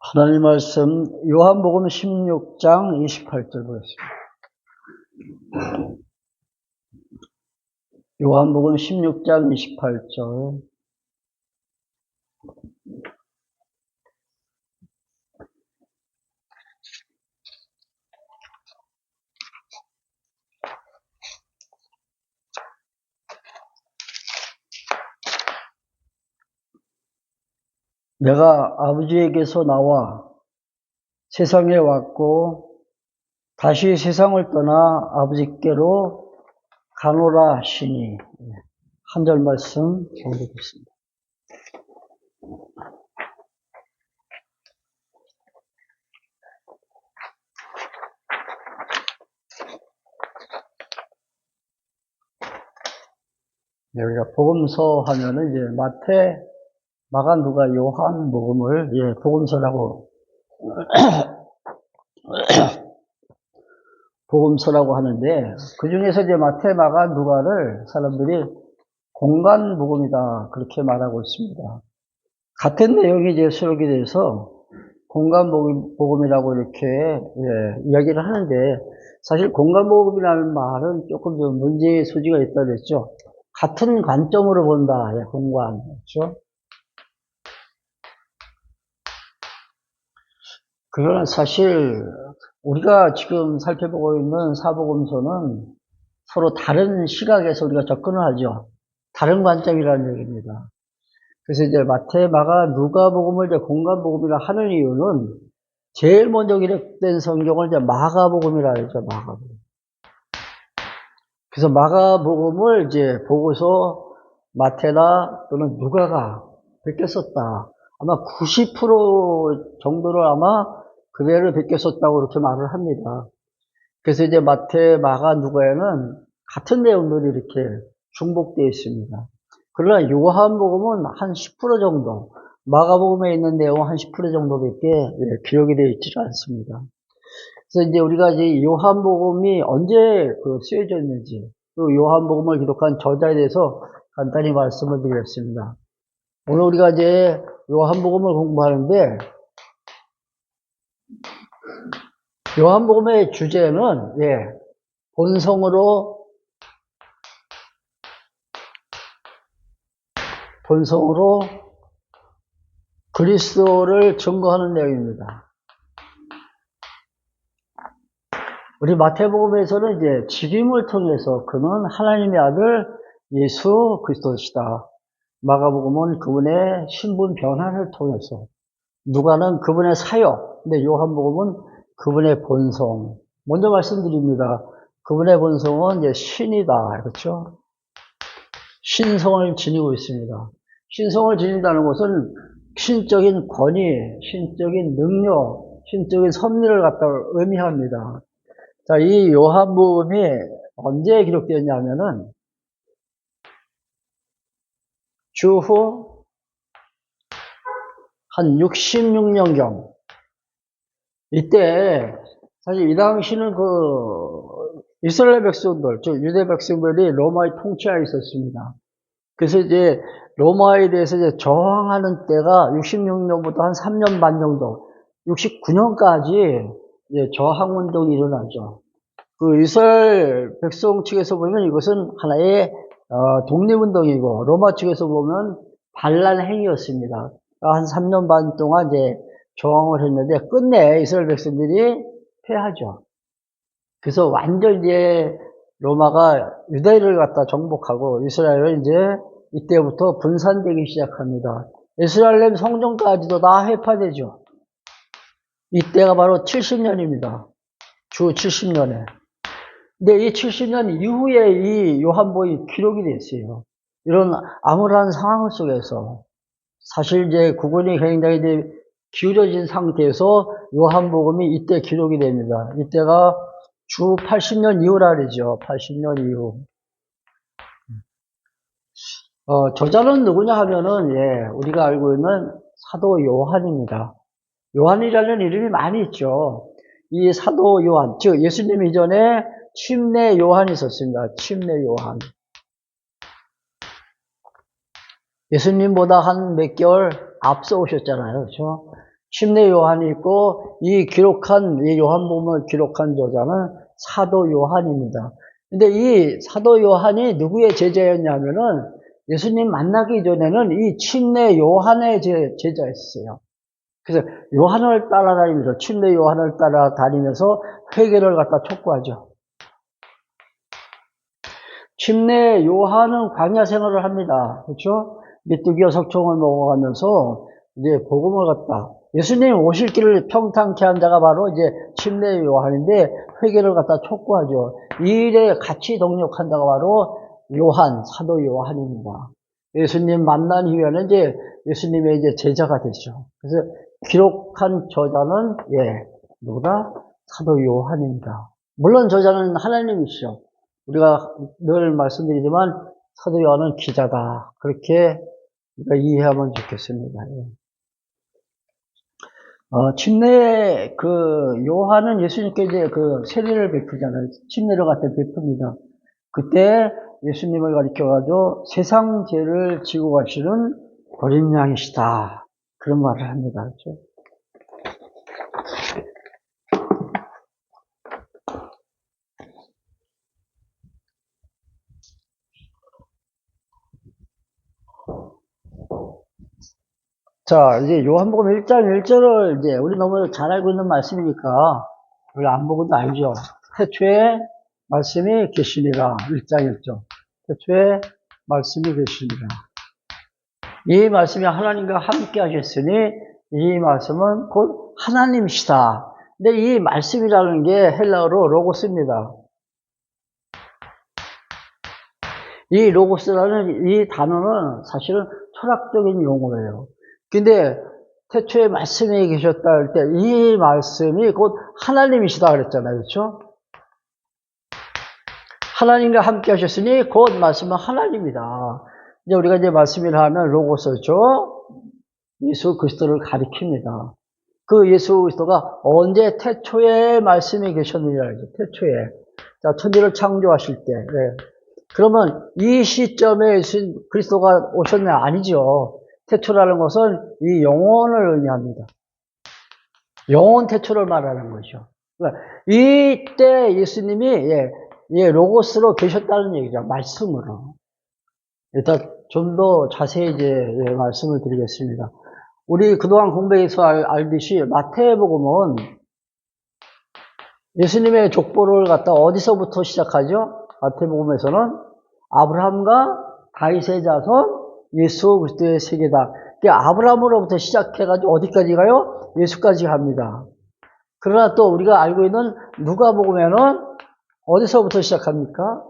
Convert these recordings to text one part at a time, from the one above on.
하나님 말씀 요한복음 16장 28절 보겠습니다. 요한복음 16장 28절. 내가 아버지에게서 나와 세상에 왔고 다시 세상을 떠나 아버지께로 가노라 하시니. 한 절 말씀 보겠습니다. 여기가 복음서 하면은 이제 마태, 마가, 누가, 요한 복음을 복음서라고 복음서라고 하는데, 그 중에서 이제 마태, 마가, 누가를 사람들이 공간 복음이다 그렇게 말하고 있습니다. 같은 내용이 이제 수록이 돼서 공간 복음이라고 이렇게 이야기를 하는데, 사실 공간 복음이라는 말은 조금 좀 문제의 소지가 있다 그랬죠. 같은 관점으로 본다, 공간, 그렇죠? 그러나 사실 우리가 지금 살펴보고 있는 사복음서는 서로 다른 시각에서 우리가 접근을 하죠. 다른 관점이라는 얘기입니다. 그래서 이제 마태, 마가, 누가복음을 이제 공간복음이라 하는 이유는 제일 먼저 기록된 성경을 이제 마가복음이라 하죠. 마가복음. 그래서 마가복음을 이제 보고서 마태나 또는 누가가 베꼈었다. 아마 90% 정도를 아마 그대로 베꼈었다고 그렇게 말을 합니다. 그래서 이제 마태, 마가, 누가에는 같은 내용들이 이렇게 중복되어 있습니다. 그러나 요한복음은 한 10% 정도, 마가복음에 있는 내용은 한 10% 정도밖에 기록이 되어 있지 않습니다. 그래서 이제 우리가 이제 요한복음이 언제 쓰여져 있는지, 또 요한복음을 기록한 저자에 대해서 간단히 말씀을 드리겠습니다. 오늘 우리가 이제 요한복음을 공부하는데, 요한복음의 주제는 본성으로 그리스도를 증거하는 내용입니다. 우리 마태복음에서는 이제 직임을 통해서 그는 하나님의 아들 예수 그리스도시다. 마가복음은 그분의 신분 변화를 통해서, 누가는 그분의 사역, 근데 요한복음은 그분의 본성. 먼저 말씀드립니다. 그분의 본성은 이제 신이다, 그렇죠? 신성을 지니고 있습니다. 신성을 지닌다는 것은 신적인 권위, 신적인 능력, 신적인 섭리를 갖다 의미합니다. 자, 이 요한복음이 언제 기록되었냐면은 주후 한 66년경. 이때 사실 이 당시는 이스라엘 백성들, 즉 유대 백성들이 로마의 통치하에 있었습니다. 그래서 이제 로마에 대해서 이제 저항하는 때가 66년부터 한 3년 반 정도, 69년까지 이제 저항 운동이 일어나죠. 그 이스라엘 백성 측에서 보면 이것은 하나의 독립운동이고, 로마 측에서 보면 반란 행위였습니다. 한 3년 반 동안 이제 저항을 했는데 끝내 이스라엘 백성들이 패하죠. 그래서 완전 이제 로마가 유대를 갖다 정복하고 이스라엘은 이제 이때부터 분산되기 시작합니다. 이스라엘 성전까지도 다 회파되죠. 이때가 바로 70년입니다. 주 70년에. 근데 이 70년 이후에 이 요한복음이 기록이 됐어요. 이런 암울한 상황 속에서 사실 이제 국군이 굉장히 이제 기울어진 상태에서 요한복음이 이때 기록이 됩니다. 이때가 주 80년 이후라 그러죠. 80년 이후. 저자는 누구냐 하면은, 우리가 알고 있는 사도 요한입니다. 요한이라는 이름이 많이 있죠. 이 사도 요한, 즉, 예수님 이전에 침례 요한이 있었습니다. 침례 요한. 예수님보다 한 몇 개월 앞서 오셨잖아요. 그렇죠? 침례 요한이 있고 이 기록한 이 요한복음을 기록한 저자는 사도 요한입니다. 근데 이 사도 요한이 누구의 제자였냐면은 예수님 만나기 전에는 이 침례 요한의 제자였어요. 그래서 요한을 따라다니면서 침례 요한을 따라다니면서 회개를 갖다 촉구하죠. 침례 요한은 광야 생활을 합니다. 그렇죠? 메뚜기와 석청을 먹어가면서 이제 복음을 갖다 예수님 오실 길을 평탄케 한 자가 바로 이제 침례 요한인데 회개를 갖다 촉구하죠. 이 일에 같이 동력한 자가 바로 요한, 사도 요한입니다. 예수님 만난 이후에는 이제 예수님의 이제 제자가 되죠. 그래서 기록한 저자는 누구다? 사도 요한입니다. 물론 저자는 하나님이시죠. 우리가 늘 말씀드리지만 사도 요한은 기자다. 그렇게 우리가 이해하면 좋겠습니다. 침례, 요한은 예수님께 이제 세례를 베푸잖아요. 침례를 갖다 베풉니다. 그때 예수님을 가리켜가지고 세상 죄를 지고 가시는 어린 양이시다. 그런 말을 합니다. 그렇죠? 자, 이제 요한복음 1장 1절을 이제 우리 너무 잘 알고 있는 말씀이니까 우리 안 보고도 알죠. 태초에 말씀이 계시니라. 1장 1절. 태초에 말씀이 계시니라. 이 말씀이 하나님과 함께 하셨으니 이 말씀은 곧 하나님이시다. 근데 이 말씀이라는 게 헬라어로 로고스입니다. 이 로고스라는 이 단어는 사실은 철학적인 용어예요. 근데 태초에 말씀이 계셨다 할 때 이 말씀이 곧 하나님이시다 그랬잖아요. 그렇죠? 하나님과 함께 하셨으니 곧 말씀은 하나님이다. 이제 우리가 이제 말씀이라 하면 로고스죠. 예수 그리스도를 가리킵니다. 그 예수 그리스도가 언제 태초에 말씀이 계셨느냐 하죠. 태초에. 자, 천지를 창조하실 때. 그러면 이 시점에 예수 그리스도가 오셨냐? 아니죠. 태초라는 것은 이 영혼을 의미합니다. 영혼 태초를 말하는 거죠. 그러니까 이때 예수님이 로고스로 계셨다는 얘기죠. 말씀으로. 일단 좀 더 자세히 이제 말씀을 드리겠습니다. 우리 그동안 공부해서 알듯이 마태복음은 예수님의 족보를 갖다 어디서부터 시작하죠? 마태복음에서는 아브라함과 다윗의 자손 예수 그리스도의 세계다. 아브라함으로부터 시작해가지고 어디까지 가요? 예수까지 갑니다. 그러나 또 우리가 알고 있는 누가복음에는 어디서부터 시작합니까?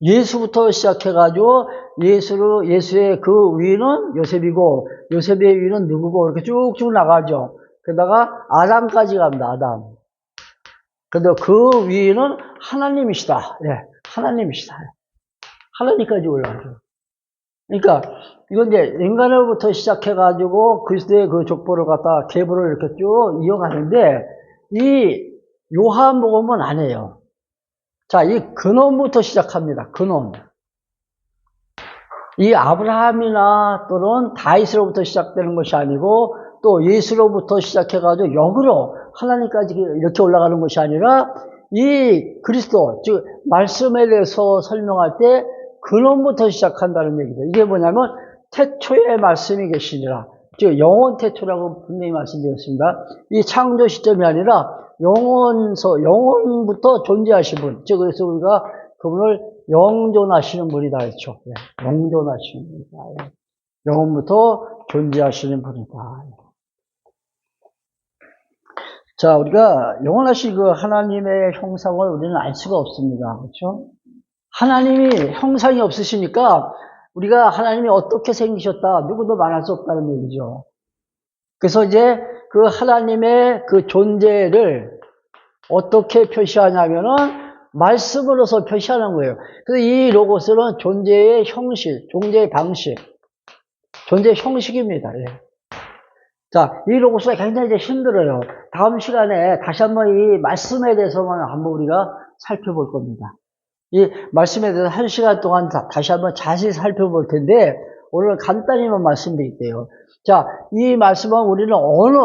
예수부터 시작해가지고 예수의 그 위는 요셉이고 요셉의 위는 누구고 이렇게 쭉쭉 나가죠. 그러다가 아담까지 갑니다. 아담. 근데 그 위는 하나님이시다. 하나님이시다. 하나님까지 올라가죠. 그러니까 이건 이제 인간으로부터 시작해가지고 그리스도의 그 족보를 갖다 계보를 이렇게 쭉 이어가는데 이 요한복음은 안 해요. 자, 이 근원부터 시작합니다. 근원. 이 아브라함이나 또는 다윗으로부터 시작되는 것이 아니고 또 예수로부터 시작해가지고 역으로 하나님까지 이렇게 올라가는 것이 아니라 이 그리스도, 즉 말씀에 대해서 설명할 때 근원부터 시작한다는 얘기죠. 이게 뭐냐면 태초에 말씀이 계시니라. 즉 영원 태초라고 분명히 말씀드렸습니다. 이 창조 시점이 아니라 영원부터 존재하신 분. 즉 그래서 우리가 그분을 영존하시는 분이다 했죠. 영존하시는 분이다. 영원부터 존재하시는 분이다. 자, 우리가 영원하신 그 하나님의 형상을 우리는 알 수가 없습니다. 그렇죠? 하나님이 형상이 없으시니까 우리가 하나님이 어떻게 생기셨다 누구도 말할 수 없다는 얘기죠. 그래서 이제 그 하나님의 그 존재를 어떻게 표시하냐면은 말씀으로서 표시하는 거예요. 그래서 이 로고스는 존재의 형식, 존재의 방식, 존재의 형식입니다. 자, 이 로고스가 굉장히 이제 힘들어요. 다음 시간에 다시 한번 이 말씀에 대해서만 한번 우리가 살펴볼 겁니다. 이 말씀에 대해서 1시간 동안 다시 한번 자세히 살펴볼 텐데 오늘 간단히만 말씀드릴게요. 자, 이 말씀은 우리는 어느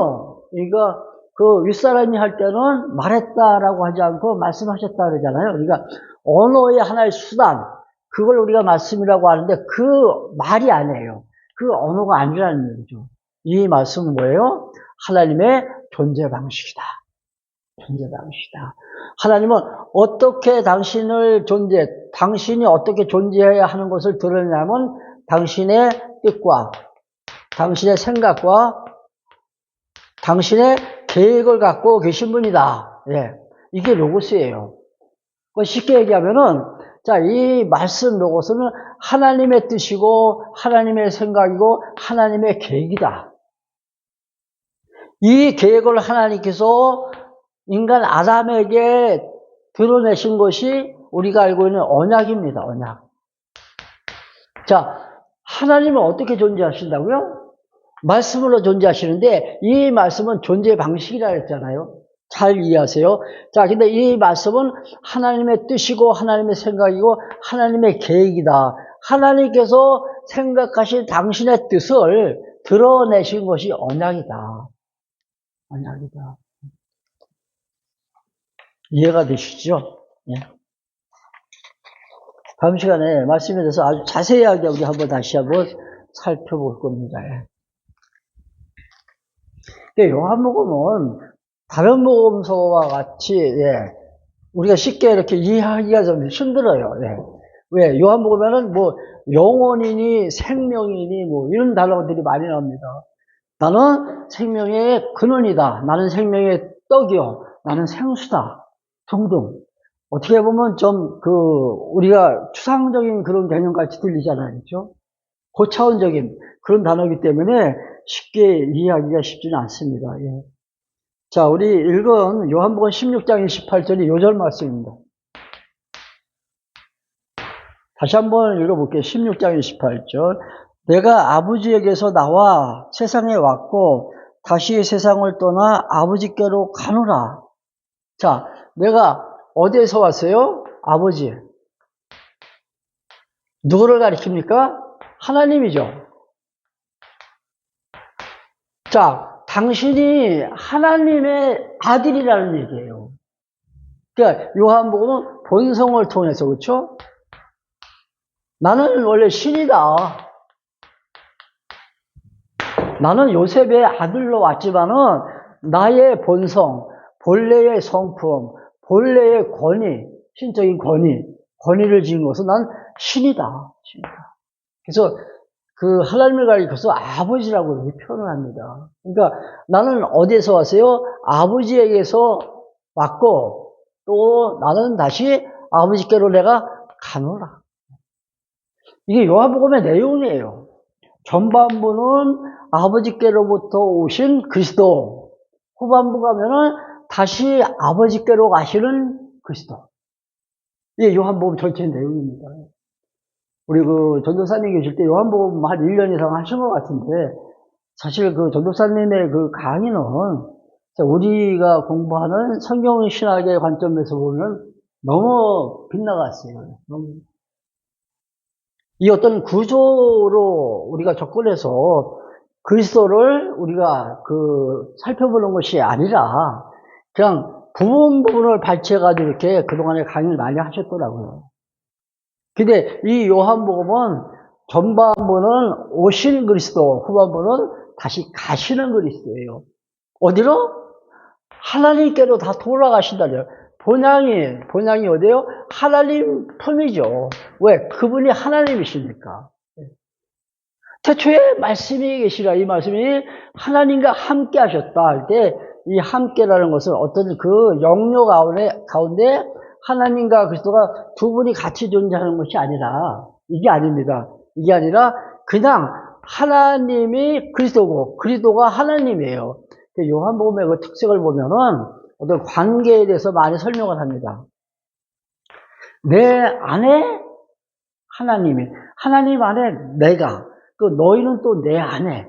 그러니까 그 윗사람이 할 때는 말했다라고 하지 않고 말씀하셨다 그러잖아요. 그러니까 언어의 하나의 수단, 그걸 우리가 말씀이라고 하는데 그 말이 아니에요. 그 언어가 아니라는 얘기죠. 이 말씀은 뭐예요? 하나님의 존재 방식이다. 존재 방식이다. 하나님은 어떻게 당신이 어떻게 존재해야 하는 것을 드러내냐면 당신의 뜻과 당신의 생각과 당신의 계획을 갖고 계신 분이다. 예. 이게 로고스예요. 쉽게 얘기하면은, 자, 이 말씀 로고스는 하나님의 뜻이고, 하나님의 생각이고, 하나님의 계획이다. 이 계획을 하나님께서 인간 아담에게 드러내신 것이 우리가 알고 있는 언약입니다. 언약. 자, 하나님은 어떻게 존재하신다고요? 말씀으로 존재하시는데 이 말씀은 존재 방식이라 했잖아요. 잘 이해하세요. 자, 근데 이 말씀은 하나님의 뜻이고 하나님의 생각이고 하나님의 계획이다. 하나님께서 생각하신 당신의 뜻을 드러내신 것이 언약이다. 언약이다. 이해가 되시죠? 예. 다음 시간에 말씀에 대해서 아주 자세하게 우리 다시 한번 살펴볼 겁니다. 요한복음은 다른 복음서와 같이 우리가 쉽게 이렇게 이해하기가 좀 힘들어요. 왜? 요한복음에는 뭐 영혼이니 생명이니 뭐 이런 단어들이 많이 나옵니다. 나는 생명의 근원이다. 나는 생명의 떡이요. 나는 생수다. 등등. 어떻게 보면 좀 우리가 추상적인 그런 개념같이 들리잖아요. 그렇죠? 고차원적인 그런 단어이기 때문에 쉽게 이해하기가 쉽지는 않습니다. 예. 자, 우리 읽은 요한복음 16장 28절이 요절 말씀입니다. 다시 한번 읽어볼게요. 16장 28절. 내가 아버지에게서 나와 세상에 왔고 다시 세상을 떠나 아버지께로 가노라. 자, 내가 어디에서 왔어요? 아버지. 누구를 가리킵니까? 하나님이죠. 자, 당신이 하나님의 아들이라는 얘기예요. 그러니까 요한복음은 본성을 통해서, 그렇죠? 나는 원래 신이다. 나는 요셉의 아들로 왔지만은 나의 본성, 본래의 성품, 본래의 권위, 신적인 권위를 지은 것은 난 신이다. 그래서 하나님을 가리켜서 아버지라고 이렇게 표현을 합니다. 그러니까 나는 어디에서 왔어요? 아버지에게서 왔고 또 나는 다시 아버지께로 내가 가노라. 이게 요한복음의 내용이에요. 전반부는 아버지께로부터 오신 그리스도, 후반부 가면은 다시 아버지께로 가시는 그리스도. 이게 요한복음 전체 내용입니다. 우리 전도사님 계실 때 요한복음 한 1년 이상 하신 것 같은데, 사실 전도사님의 강의는 우리가 공부하는 성경 신학의 관점에서 보면 너무 빗나갔어요. 이 어떤 구조로 우리가 접근해서 그리스도를 우리가 살펴보는 것이 아니라 그냥 부분을 발췌해가지고 이렇게 그동안에 강의를 많이 하셨더라고요. 근데 이 요한복음은 전반부는 오신 그리스도, 후반부는 다시 가시는 그리스도예요. 어디로? 하나님께로 다 돌아가신다고요. 본향이 어디예요? 하나님 품이죠. 왜? 그분이 하나님이시니까. 태초에 말씀이 계시라. 이 말씀이 하나님과 함께 하셨다 할 때 이 함께라는 것은 어떤 영역 가운데 하나님과 그리스도가 두 분이 같이 존재하는 것이 아니라, 이게 아닙니다. 이게 아니라 그냥 하나님이 그리스도고 그리스도가 하나님이에요. 요한복음의 특색을 보면은 어떤 관계에 대해서 많이 설명을 합니다. 내 안에 하나님 안에 내가, 너희는 또 내 안에,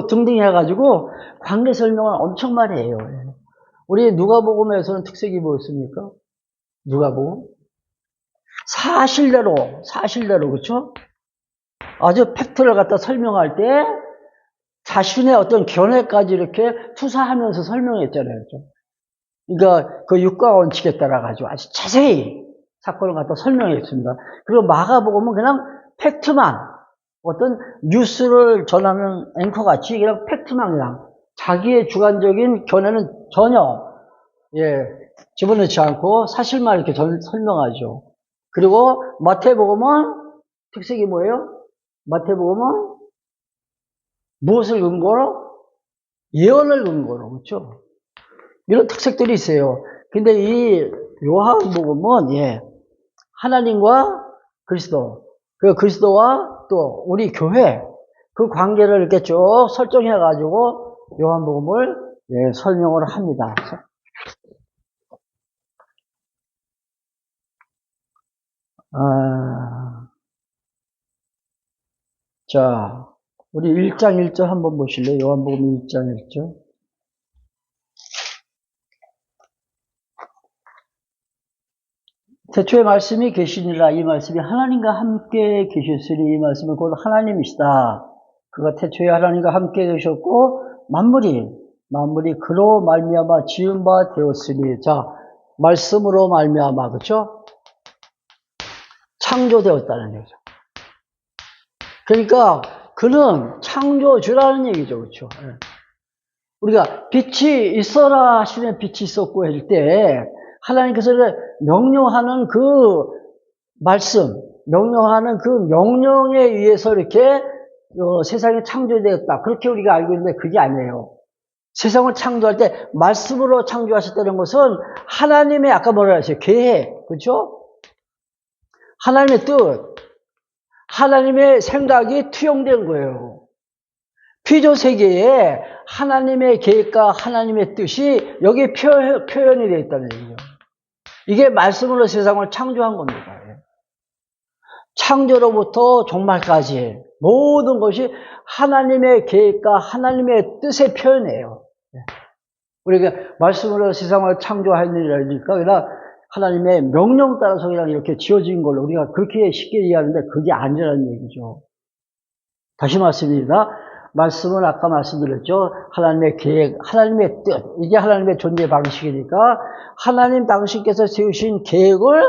등등 해가지고 관계 설명을 엄청 많이 해요. 우리 누가복음에서는 특색이 뭐였습니까? 누가복음? 사실대로, 그쵸? 아주 팩트를 갖다 설명할 때 자신의 어떤 견해까지 이렇게 투사하면서 설명했잖아요. 그러니까 그 육과 원칙에 따라 가지고 아주 자세히 사건을 갖다 설명했습니다. 그리고 마가복음은 그냥 팩트만, 어떤 뉴스를 전하는 앵커 같이 그냥 팩트만 그냥 자기의 주관적인 견해는 전혀 집어넣지 않고 사실만 이렇게 설명하죠. 그리고 마태복음은 특색이 뭐예요? 마태복음은 무엇을 근거로? 예언을 근거로, 그렇죠? 이런 특색들이 있어요. 근데 이 요한복음은 하나님과 그리스도, 그 그리스도와 또 우리 교회 그 관계를 이렇게 쭉 설정해 가지고 요한복음을 설명을 합니다. 자, 우리 1장 1절 한번 보실래요? 요한복음 1장 1절. 태초에 말씀이 계시니라. 이 말씀이 하나님과 함께 계셨으니 이 말씀은 곧 하나님이시다. 그가 태초에 하나님과 함께 계셨고 만물이 그로 말미암아 지은 바 되었으니. 자, 말씀으로 말미암아, 그렇죠? 창조되었다는 얘기죠. 그러니까 그는 창조주라는 얘기죠, 그렇죠? 우리가 빛이 있어라 하시면 빛이 있었고 할 때 하나님께서 명령하는 그 말씀, 명령하는 그 명령에 의해서 이렇게 세상이 창조되었다. 그렇게 우리가 알고 있는데 그게 아니에요. 세상을 창조할 때 말씀으로 창조하셨다는 것은 하나님의 아까 뭐라 했어요? 계획, 그렇죠? 하나님의 뜻, 하나님의 생각이 투영된 거예요. 피조세계에 하나님의 계획과 하나님의 뜻이 여기에 표현이 되어 있다는 얘기죠. 이게 말씀으로 세상을 창조한 겁니다. 창조로부터 종말까지 모든 것이 하나님의 계획과 하나님의 뜻의 표현이에요. 우리가 말씀으로 세상을 창조하니까 그냥 하나님의 명령 따라서 그냥 이렇게 지어진 걸로 우리가 그렇게 쉽게 이해하는데 그게 아니라는 얘기죠. 다시 말씀드립니다. 말씀은 아까 말씀드렸죠. 하나님의 계획, 하나님의 뜻, 이게 하나님의 존재 방식이니까 하나님 당신께서 세우신 계획을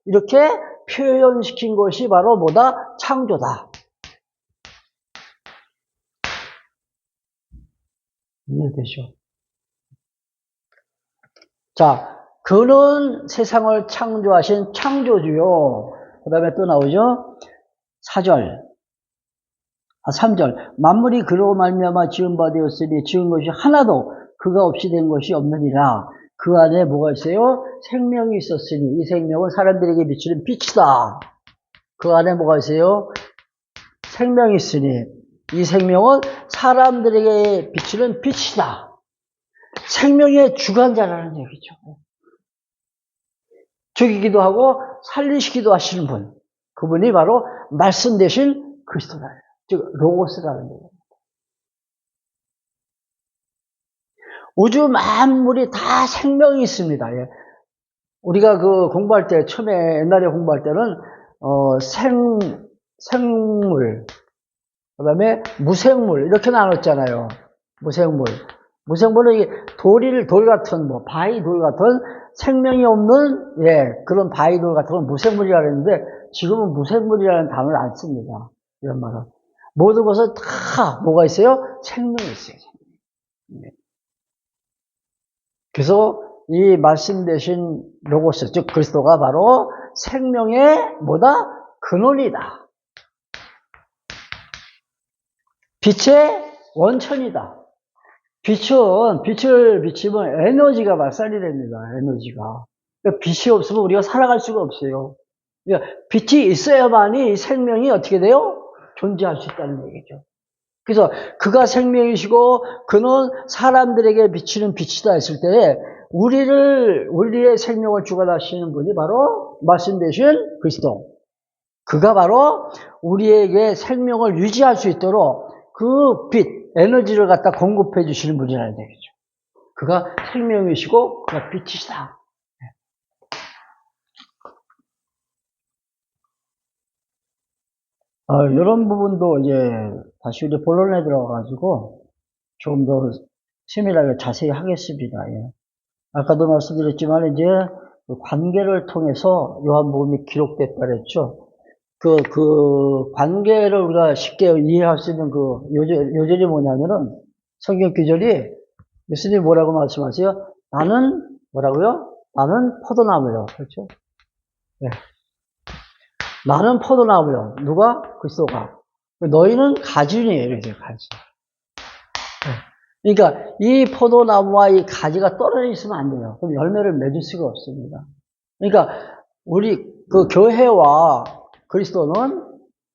이렇게 표현시킨 것이 바로 뭐다? 창조다. 이해되죠? 자, 그는 세상을 창조하신 창조주요. 그 다음에 또 나오죠. 3절. 만물이 그로 말미암아 지은 바 되었으니 지은 것이 하나도 그가 없이 된 것이 없느니라. 그 안에 뭐가 있어요? 생명이 있었으니 이 생명은 사람들에게 비추는 빛이다. 그 안에 뭐가 있어요? 생명이 있으니 이 생명은 사람들에게 비추는 빛이다. 생명의 주관자라는 얘기죠. 죽이기도 하고 살리시기도 하시는 분. 그분이 바로 말씀 대신 그리스도라. 즉 로고스라는 얘기입니다. 우주 만물이 다 생명이 있습니다. 우리가 그 공부할 때 처음에 옛날에 공부할 때는 생물, 그다음에 무생물 이렇게 나눴잖아요. 무생물은 돌 같은 바위 돌 같은 생명이 없는 그런 바위 돌 같은 건 무생물이라고 했는데 지금은 무생물이라는 단어를 안 씁니다. 이런 말은 모든 것은 다 뭐가 있어요? 생명이 있어요. 그래서 이 말씀 대신 로고스, 즉 그리스도가 바로 생명의 근원이다. 빛의 원천이다. 빛을 비치면 에너지가 발산이 됩니다. 에너지가. 그러니까 빛이 없으면 우리가 살아갈 수가 없어요. 그러니까 빛이 있어야만이 생명이 어떻게 돼요? 존재할 수 있다는 얘기죠. 그래서 그가 생명이시고 그는 사람들에게 비치는 빛이다 했을 때 우리의 생명을 주관하시는 분이 바로 말씀 되신 그리스도. 그가 바로 우리에게 생명을 유지할 수 있도록 그 빛, 에너지를 갖다 공급해 주시는 분이라는 얘기죠. 그가 생명이시고 그가 빛이시다. 이런 부분도 이제 다시 우리 본론에 들어가가지고 조금 더 세밀하게 자세히 하겠습니다. 예. 아까도 말씀드렸지만 이제 그 관계를 통해서 요한복음이 기록됐다 그랬죠. 그 관계를 우리가 쉽게 이해할 수 있는 그 요절이 뭐냐면은 성경 구절이 예수님이 뭐라고 말씀하세요? 나는 뭐라고요? 나는 포도나무요. 그렇죠? 네. 나는 포도나무요. 누가? 그리스도가. 너희는 가지니 이렇게 가지. 네. 그러니까 이 포도나무와 이 가지가 떨어져 있으면 안 돼요. 그럼 열매를 맺을 수가 없습니다. 그러니까 우리 그 교회와 그리스도는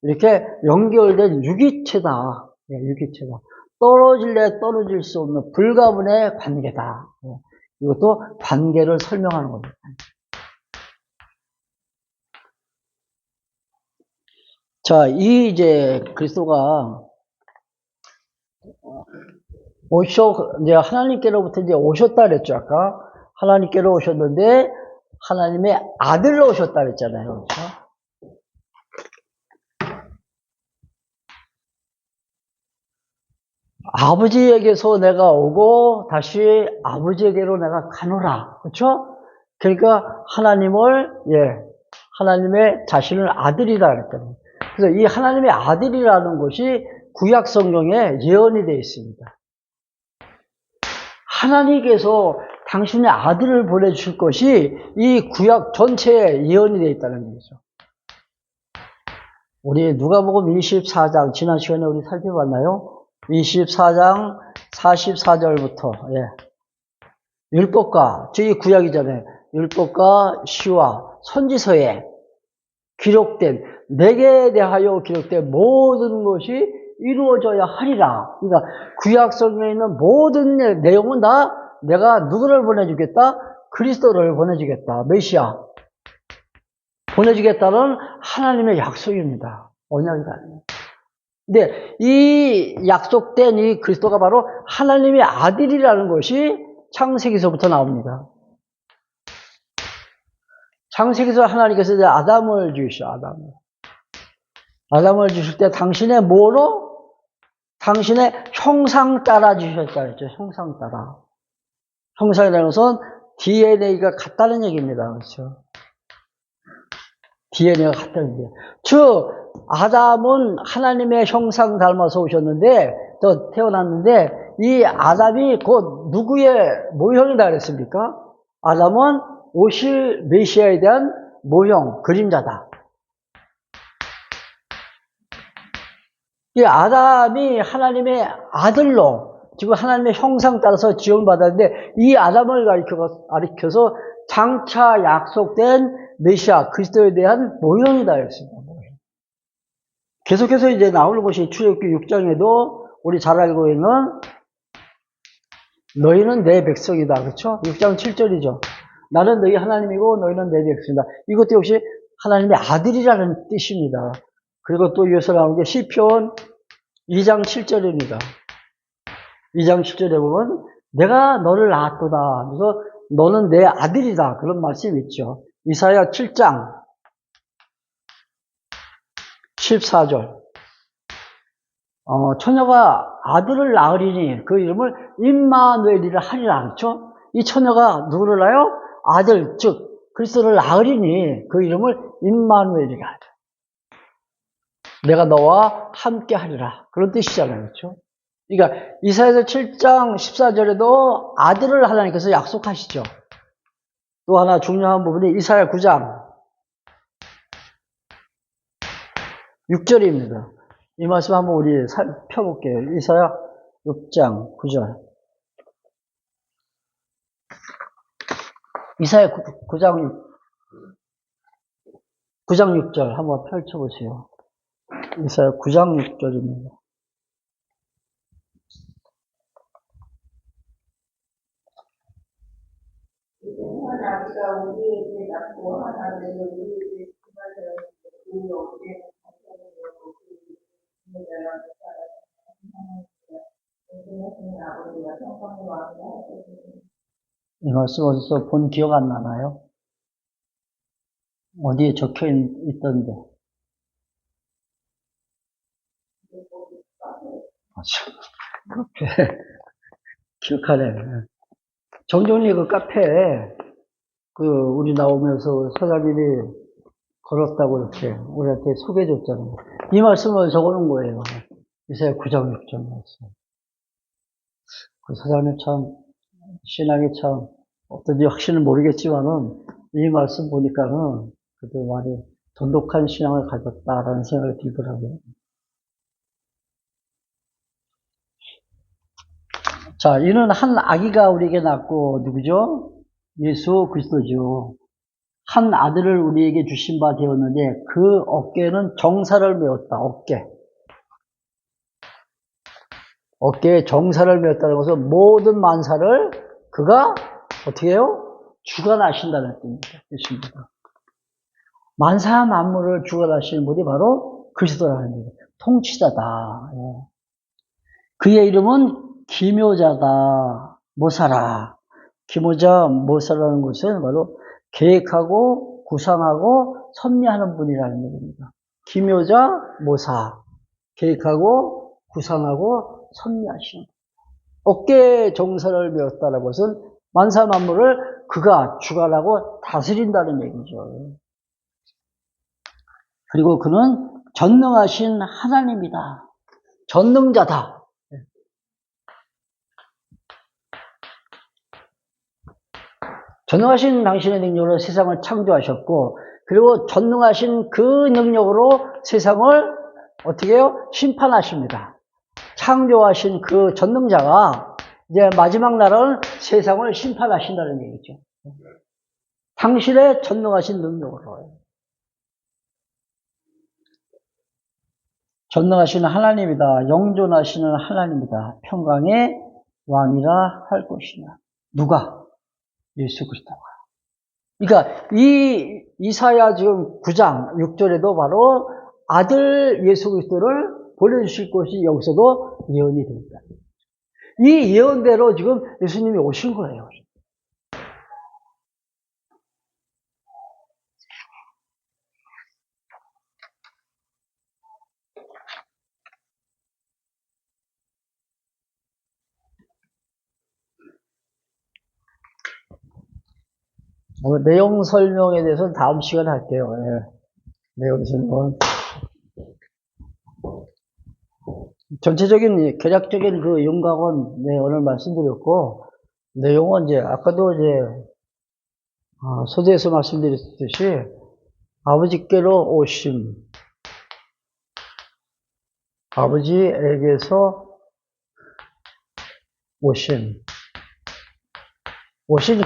이렇게 연결된 유기체다. 네, 유기체다. 떨어질래 떨어질 수 없는 불가분의 관계다. 네. 이것도 관계를 설명하는 겁니다. 자, 이제 그리스도가 이제 하나님께로부터 이제 오셨다 그랬죠, 아까. 하나님께로 오셨는데, 하나님의 아들로 오셨다 그랬잖아요. 그렇죠? 아버지에게서 내가 오고, 다시 아버지에게로 내가 가노라. 그렇죠? 그러니까 하나님의 자신을 아들이라 그랬거든요. 그래서 이 하나님의 아들이라는 것이 구약 성경에 예언이 되어 있습니다. 하나님께서 당신의 아들을 보내주실 것이 이 구약 전체에 예언이 되어 있다는 얘기죠. 우리 누가복음 24장 지난 시간에 우리 살펴봤나요? 24장 44절부터 율법과 저희 구약이잖아요. 율법과 시와 선지서에 기록된 내게 대하여 기록된 모든 것이 이루어져야 하리라. 그러니까 구약 성경에 있는 모든 내용은 다 내가 누구를 보내주겠다? 그리스도를 보내주겠다. 메시아 보내주겠다는 하나님의 약속입니다. 언약이다. 근데 이 약속된 이 그리스도가 바로 하나님의 아들이라는 것이 창세기서부터 나옵니다. 창세기서 하나님께서 이제 아담을 주시죠. 아담을 주실 때 당신의 뭐로? 당신의 형상 따라 주셨다 했죠. 형상 따라. 형상이라는 것은 DNA가 같다는 얘기입니다. 그렇죠? DNA가 같다는 얘기예요. 즉 아담은 하나님의 형상 닮아서 오셨는데 태어났는데 이 아담이 곧 누구의 모형이다 그랬습니까? 아담은 오실 메시아에 대한 모형, 그림자다. 이 아담이 하나님의 아들로 지금 하나님의 형상 따라서 지원받았는데 이 아담을 가리켜서 장차 약속된 메시아 그리스도에 대한 모형이다 했습니다. 계속해서 이제 나오는 것이 출애굽기 6장에도 우리 잘 알고 있는 너희는 내 백성이다. 그렇죠? 6장 7절이죠. 나는 너희 하나님이고 너희는 내 백성이다. 이것도 역시 하나님의 아들이라는 뜻입니다. 그리고 또 이어서 나오는 게 시편 2장 7절입니다. 2장 7절에 보면 내가 너를 낳았도다. 그래서 너는 내 아들이다. 그런 말씀이 있죠. 이사야 7장 14절. 처녀가 아들을 낳으리니 그 이름을 임마누엘이라 하리라. 그렇죠? 이 처녀가 누구를 낳아요? 아들, 즉 그리스도를 낳으리니 그 이름을 임마누엘이라 하리라. 내가 너와 함께 하리라. 그런 뜻이잖아요. 그렇죠? 그러니까 이사야서 7장 14절에도 아들을 하나님께서 약속하시죠. 또 하나 중요한 부분이 이사야 9장 6절입니다. 이 말씀 한번 우리 살펴볼게요. 이사야 6장 9절. 이사야 9장 6절 한번 펼쳐보세요. 이사야 9장 6절입니다. 아버지가 우리에게 낳고 하나님은 우리에게 주마를 우리 어깨에 이 말씀 어디서 본 기억 안 나나요? 어디에 적혀 있던데. 그렇게 기억하네. 정정리 그 카페에 우리 나오면서 사장님이 걸었다고 이렇게 우리한테 소개해줬잖아요. 이 말씀을 적어놓은 거예요. 이사야 9장 6절 말씀. 그 사장님 참 신앙이 참 어떤지 확실히 모르겠지만은 이 말씀 보니까는 그래도 많이 돈독한 신앙을 가졌다라는 생각이 들더라고요. 자, 이는 한 아기가 우리에게 낳고 누구죠? 예수 그리스도죠. 한 아들을 우리에게 주신 바 되었는데 그 어깨에는 정사를 메었다. 어깨에 정사를 메었다는 것은 모든 만사를 그가 어떻게 해요? 주관하신다는 뜻입니다. 만사 만물을 주관하시는 분이 바로 그리스도라는 얘기예요. 통치자다. 그의 이름은 기묘자다. 모사라. 기묘자 모사라는 것은 바로 계획하고 구상하고 섭리하는 분이라는 얘기입니다. 기묘자 모사. 계획하고 구상하고 섭리하시는 분. 어깨에 정사를 메었다는 것은 만사 만물을 그가 주관하고 다스린다는 얘기죠. 그리고 그는 전능하신 하나님이다. 전능자다. 전능하신 당신의 능력으로 세상을 창조하셨고, 그리고 전능하신 그 능력으로 세상을 어떻게 해요? 심판하십니다. 창조하신 그 전능자가 이제 마지막 날은 세상을 심판하신다는 얘기죠. 당신의 전능하신 능력으로. 전능하신 하나님이다. 영존하시는 하나님이다. 평강의 왕이라 할 것이냐. 누가? 예수 그리스도가. 그러니까 이 이사야 지금 9장 6절에도 바로 아들 예수 그리스도를 보내주실 것이 여기서도 예언이 됩니다. 이 예언대로 지금 예수님이 오신 거예요. 내용 설명에 대해서는 다음 시간에 할게요. 내용 설명. 전체적인 개략적인 그 윤곽은 오늘 말씀드렸고, 내용은 이제 아까도 이제 소재에서 말씀드렸듯이 아버지께로 오심, 아버지에게서 오신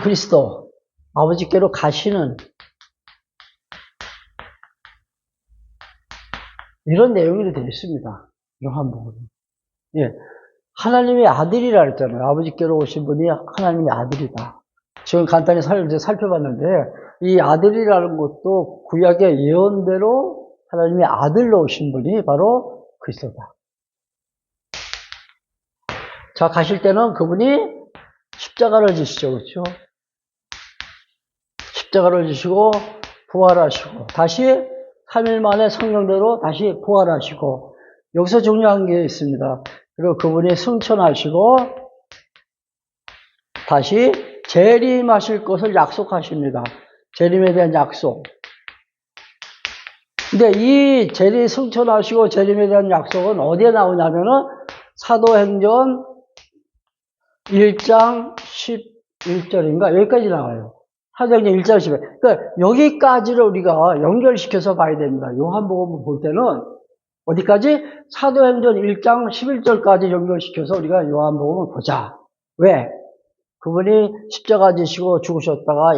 그리스도, 아버지께로 가시는 이런 내용이 되어 있습니다. 요한복음. 예. 하나님의 아들이라 했잖아요. 아버지께로 오신 분이 하나님의 아들이다. 지금 간단히 살펴봤는데, 이 아들이라는 것도 구약의 예언대로 하나님의 아들로 오신 분이 바로 그리스도다. 자, 가실 때는 그분이 십자가를 지시죠. 그렇죠? 십자가를 지시고, 부활하시고, 다시 3일 만에 성령대로 다시 부활하시고, 여기서 중요한 게 있습니다. 그리고 그분이 승천하시고 다시 재림하실 것을 약속하십니다. 재림에 대한 약속. 근데 이 승천하시고 재림에 대한 약속은 어디에 나오냐면은 사도행전 1장 11절인가? 여기까지 나와요. 사도행전 1장 11절. 그러니까 여기까지를 우리가 연결시켜서 봐야 됩니다. 요한복음을 볼 때는 어디까지? 사도행전 1장 11절까지 연결시켜서 우리가 요한복음을 보자. 왜? 그분이 십자가 지시고 죽으셨다가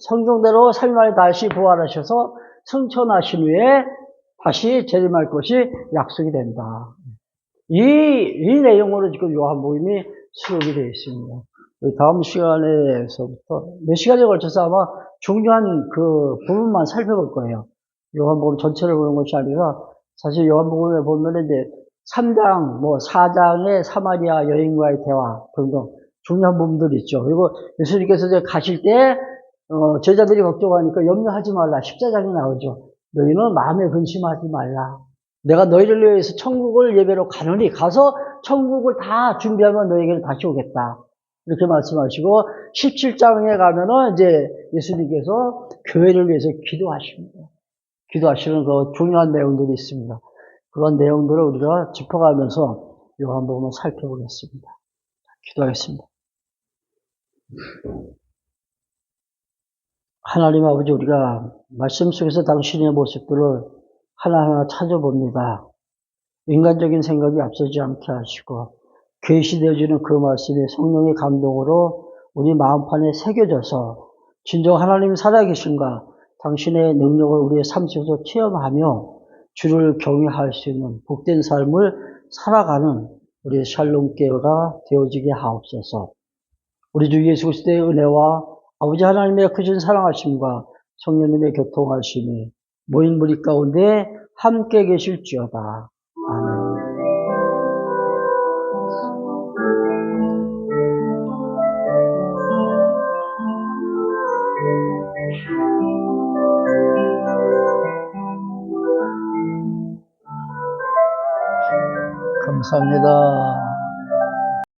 성경대로 3일 만에 다시 부활하셔서 승천하신 후에 다시 재림할 것이 약속이 된다. 이 내용으로 지금 요한복음이 수록이 되어 있습니다. 다음 시간에서부터 몇 시간에 걸쳐서 아마 중요한 그 부분만 살펴볼 거예요. 요한복음 전체를 보는 것이 아니라 사실 요한복음에 보면 이제 3장, 4장의 사마리아 여인과의 대화 등등 중요한 부분들이 있죠. 그리고 예수님께서 이제 가실 때, 제자들이 걱정하니까 염려하지 말라. 14장이 나오죠. 너희는 마음에 근심하지 말라. 내가 너희를 위해서 천국을 예배로 가노니 가서 천국을 다 준비하면 너희에게는 다시 오겠다. 이렇게 말씀하시고 17장에 가면은 이제 예수님께서 교회를 위해서 기도하십니다. 기도하시는 그 중요한 내용들이 있습니다. 그런 내용들을 우리가 짚어가면서 요한복음을 살펴보겠습니다. 기도하겠습니다. 하나님 아버지, 우리가 말씀 속에서 당신의 모습들을 하나하나 찾아봅니다. 인간적인 생각이 앞서지 않게 하시고 계시되어지는 그 말씀이 성령의 감동으로 우리 마음판에 새겨져서 진정 하나님 살아계신가 당신의 능력을 우리의 삶 속에서 체험하며 주를 경외할 수 있는 복된 삶을 살아가는 우리 샬롬 교회가 되어지게 하옵소서. 우리 주 예수 그리스도의 은혜와 아버지 하나님의 크신 사랑하심과 성령님의 교통하심이 모인 무리 가운데 함께 계실지어다. 아멘. 감사합니다.